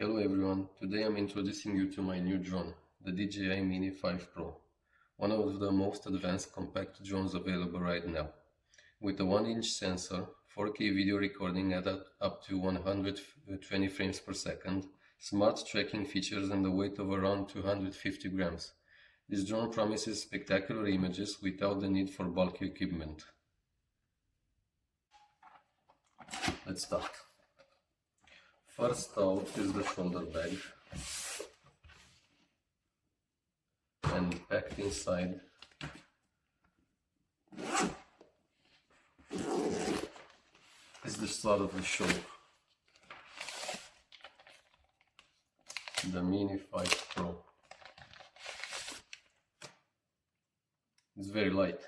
Hello everyone, today I'm introducing you to my new drone, the DJI Mini 5 Pro, one of the most advanced compact drones available right now. With a 1-inch sensor, 4K video recording at up to 120 frames per second, smart tracking features and a weight of around 250 grams. This drone promises spectacular images without the need for bulky equipment. Let's start. First out is the shoulder bag, and packed inside is the start of the show, the Mini 5 Pro. It's very light.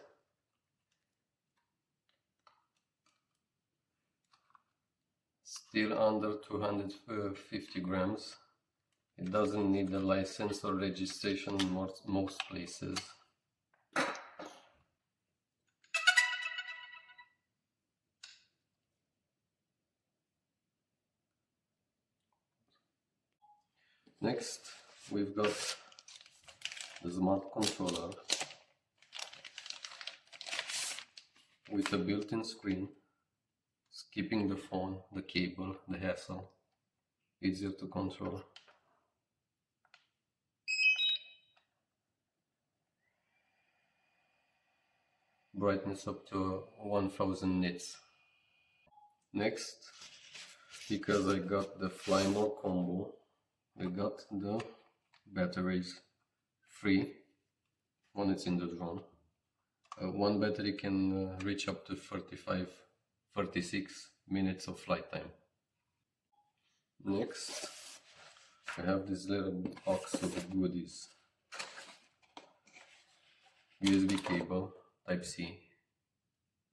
Still under 250 grams. It doesn't need a license or registration in most places. Next, we've got the smart controller with a built-in screen, skipping the phone, the cable, the hassle, easier to control. Brightness up to 1000 nits. Next, because I got the Fly More combo, I got the batteries free when it's in the drone. One battery can reach up to 36 minutes of flight time. Next, I have this little box of goodies. USB cable, Type-C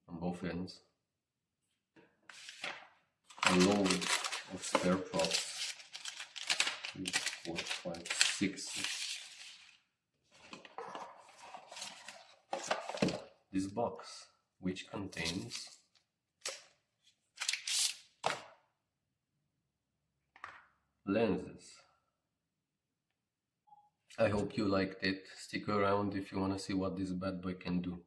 on both ends. A load of spare props. 3, 4, 5, 6. This box, which contains lenses. I hope you liked it. Stick around if you want to see what this bad boy can do.